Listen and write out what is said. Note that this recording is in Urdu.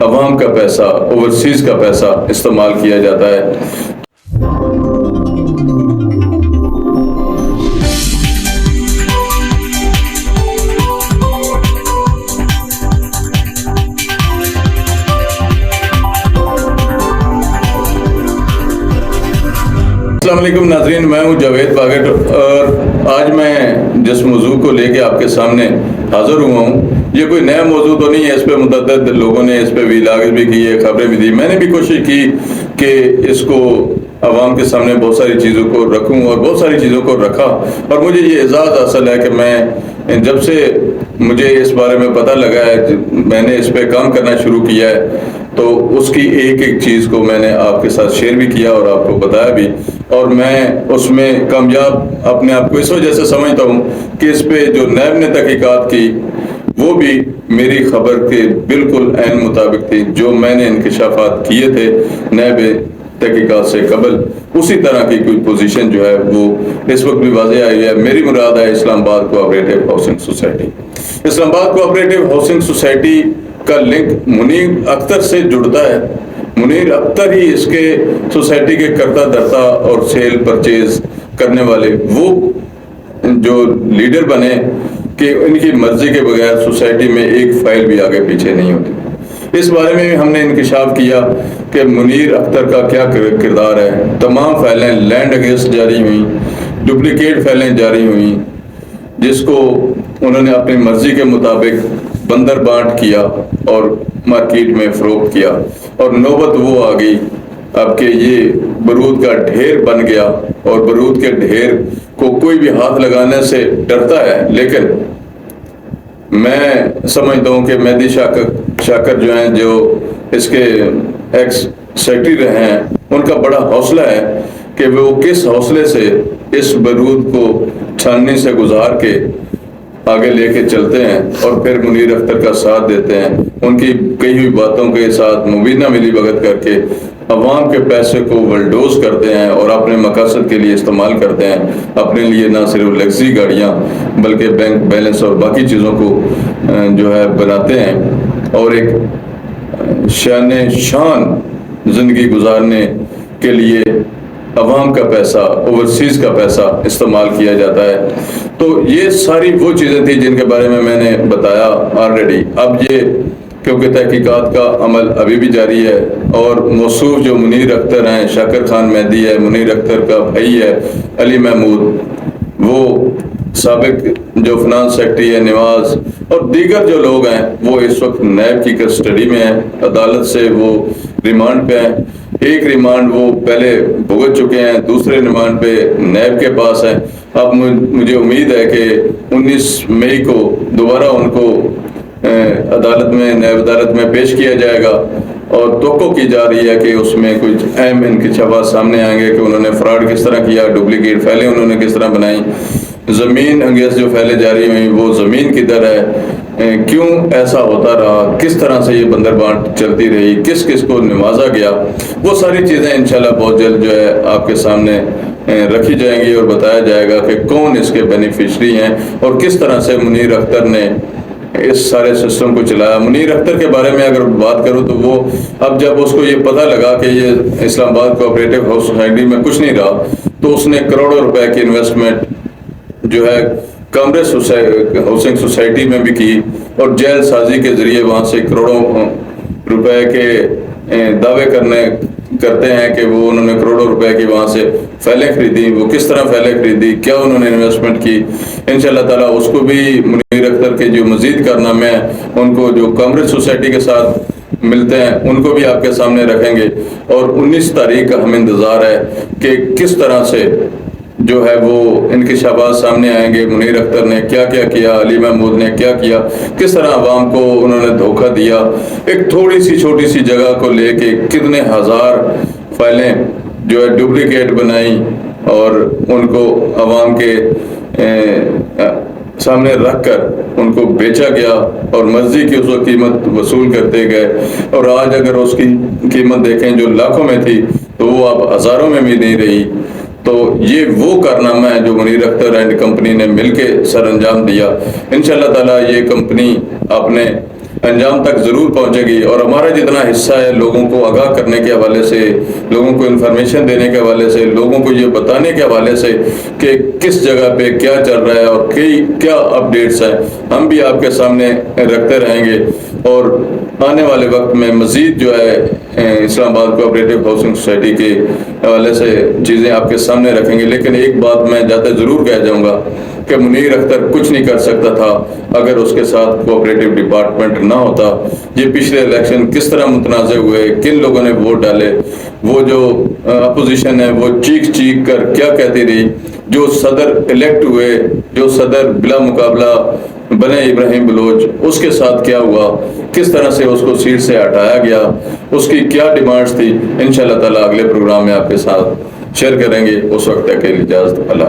عوام کا پیسہ، اوورسیز کا پیسہ استعمال کیا جاتا ہے۔ السلام علیکم ناظرین، میں ہوں جاوید باگٹ اور آج میں جس موضوع کو لے کے آپ کے سامنے حاضر ہوا ہوں، یہ کوئی نیا موضوع تو نہیں ہے۔ اس پہ متعدد لوگوں نے اس پہ ویلاگز بھی کی ہے، خبریں بھی دی، میں نے بھی کوشش کی کہ اس کو عوام کے سامنے بہت ساری چیزوں کو رکھوں اور بہت ساری چیزوں کو رکھا، اور مجھے یہ اعزاز حاصل ہے کہ میں جب سے مجھے اس بارے میں پتہ لگا ہے، میں نے اس پہ کام کرنا شروع کیا ہے، تو اس کی ایک ایک چیز کو میں نے آپ کے ساتھ شیئر بھی کیا اور آپ کو بتایا بھی، اور میں اس میں کامیاب اپنے آپ کو اس وجہ سے سمجھتا ہوں کہ اس پہ جو نیب نے تحقیقات کی وہ بھی میری خبر کے بالکل عین مطابق تھی۔ جو میں نے انکشافات کیے تھے نیب تحقیقات سے قبل، اسی طرح کی کوئی پوزیشن جو ہے وہ اس وقت بھی واضح آئی ہے۔ میری مراد ہے اسلام آباد cooperative housing society. Islamabad cooperative housing society کا لنک منیر اختر سے جڑتا ہے۔ منیر اختر ہی اس کے سوسائٹی کے کرتا دھرتا اور سیل پرچیز کرنے والے وہ جو لیڈر بنے کہ ان کی مرضی کے بغیر سوسائٹی میں ایک فائل بھی آگے پیچھے نہیں ہوتی۔ اس بارے میں بھی ہم نے انکشاف کیا کہ منیر اختر کا کیا کردار ہے۔ تمام فائلیں لینڈ اگینسٹ جاری ہوئیں، ڈپلیکیٹ فائلیں جاری ہوئیں، جس کو انہوں نے اپنی مرضی کے مطابق بندر بانٹ کیا اور مارکیٹ میں فروخت کیا، اور نوبت وہ آ گئی اب کہ یہ برود کا ڈھیر بن گیا، اور برود کے ڈھیر کو کوئی بھی ہاتھ لگانے سے ڈرتا ہے۔ لیکن میں سمجھتا ہوں کہ مہدی شاکر جو ہیں، جو اس کے ایکس سیکرٹری رہے ہیں، ان کا بڑا حوصلہ ہے کہ وہ کس حوصلے سے اس برود کو چھاننی سے گزار کے آگے لے کے چلتے ہیں اور پھر منیر اختر کا ساتھ دیتے ہیں، ان کی کئی ہوئی باتوں کے ساتھ مبینہ ملی بھگت کر کے عوام کے پیسے کو ولڈوز کرتے ہیں اور اپنے مقاصد کے لیے استعمال کرتے ہیں، اپنے لیے نہ صرف لگژری گاڑیاں بلکہ بینک بیلنس اور باقی چیزوں کو جو ہے بناتے ہیں، اور ایک شان زندگی گزارنے کے لیے عوام کا پیسہ، اوورسیز کا پیسہ استعمال کیا جاتا ہے۔ تو یہ ساری وہ چیزیں تھیں جن کے بارے میں نے بتایا آلریڈی۔ اب یہ کیونکہ تحقیقات کا عمل ابھی بھی جاری ہے، اور موصوف جو منیر اختر ہیں، شاکر خان مہدی ہے، منیر اختر کا بھائی ہے علی محمود، وہ سابق جو فنانس سیکرٹری ہے نواز، اور دیگر جو لوگ ہیں وہ اس وقت نیب کی کسٹڈی میں ہیں، عدالت سے وہ ریمانڈ پہ ہیں۔ ایک ریمانڈ وہ پہلے بھگت چکے ہیں، دوسرے ریمانڈ پہ نیب کے پاس ہیں۔ اب مجھے امید ہے کہ 19 مئی کو دوبارہ ان کو عدالت میں، نیب عدالت میں پیش کیا جائے گا، اور توقع کی جا رہی ہے کہ اس میں کچھ اہم انکشافات سامنے آئیں گے کہ انہوں نے فراڈ کس طرح کیا، ڈپلیکیٹ فائلیں انہوں نے کس طرح بنائیں، زمین انگیز جو فائلیں جاری ہوئیں وہ زمین کدھر ہے، کیوں ایسا ہوتا رہا، کس طرح سے یہ بندر بانٹ چلتی رہی، کس کس کو نوازا گیا، وہ ساری چیزیں انشاءاللہ بہت جلد جو ہے آپ کے سامنے رکھی جائیں گی، اور بتایا جائے گا کہ کون اس کے بینیفیشری ہیں اور کس طرح سے منیر اختر نے اس سارے سسٹم کو چلایا۔ منیر اختر کے بارے میں اگر بات کروں تو وہ اب جب اس کو یہ پتہ لگا کہ یہ اسلام آباد کوآپریٹو ہاؤس سوسائٹی میں کچھ نہیں رہا، تو اس نے کروڑوں روپے کی انویسٹمنٹ جو ہے کامریس ہاؤسنگ سوسائٹی میں بھی کی، اور جیل سازی کے ذریعے وہاں سے کروڑوں روپے کے دعوے کرتے ہیں کہ وہ انہوں نے کروڑوں روپے کی وہاں سے فائلیں خریدی۔ وہ کس طرح فائلیں خریدی، کیا انہوں نے انویسٹمنٹ کی، انشاءاللہ تعالیٰ اس کو بھی منیر اختر کے جو مزید کارنامے ہیں ان کو جو کامریس سوسائٹی کے ساتھ ملتے ہیں ان کو بھی آپ کے سامنے رکھیں گے، اور 19 تاریخ کا ہمیں انتظار ہے کہ کس طرح سے جو ہے وہ انکشافات سامنے آئیں گے، منیر اختر نے کیا کیا کیا، علی محمود نے کیا کیا، کس طرح عوام کو انہوں نے دھوکہ دیا، ایک تھوڑی سی چھوٹی سی جگہ کو لے کے کتنے ہزار فائلیں جو ہے ڈپلیکیٹ بنائی، اور ان کو عوام کے سامنے رکھ کر ان کو بیچا گیا، اور مرضی کی اس وقت قیمت وصول کرتے گئے، اور آج اگر اس کی قیمت دیکھیں جو لاکھوں میں تھی تو وہ اب ہزاروں میں بھی نہیں رہی۔ تو یہ وہ کارنامہ ہے جو منیر اختر اینڈ کمپنی نے مل کے سر انجام دیا۔ انشاءاللہ تعالیٰ یہ کمپنی اپنے انجام تک ضرور پہنچے گی، اور ہمارا جتنا حصہ ہے لوگوں کو آگاہ کرنے کے حوالے سے، لوگوں کو انفارمیشن دینے کے حوالے سے، لوگوں کو یہ بتانے کے حوالے سے کہ کس جگہ پہ کیا چل رہا ہے اور کیا اپڈیٹس ہیں، ہم بھی آپ کے سامنے رکھتے رہیں گے۔ اور آنے والے وقت میں مزید جو ہے اسلام آباد کوآپریٹو ہاؤسنگ سوسائٹی کے حوالے سے چیزیں آپ کے سامنے رکھیں گے۔ لیکن ایک بات میں جاتے ضرور کہہ جاؤں گا کہ منیر اختر کچھ نہیں کر سکتا تھا اگر اس کے ساتھ کوآپریٹو ڈپارٹمنٹ نہ ہوتا۔ یہ پچھلے الیکشن کس طرح متنازع ہوئے، کن لوگوں نے ووٹ ڈالے، وہ جو اپوزیشن ہے وہ چیخ چیخ کر کیا کہتی رہی، جو صدر الیکٹ ہوئے، جو صدر بلا مقابلہ بنے ابراہیم بلوچ، اس کے ساتھ کیا ہوا، کس طرح سے اس کو سیٹ سے ہٹایا گیا، اس کی کیا ڈیمانڈز تھی، انشاءاللہ تعالیٰ اگلے پروگرام میں آپ کے ساتھ شیئر کریں گے۔ اس وقت تک کے لیے اجازت، اللہ۔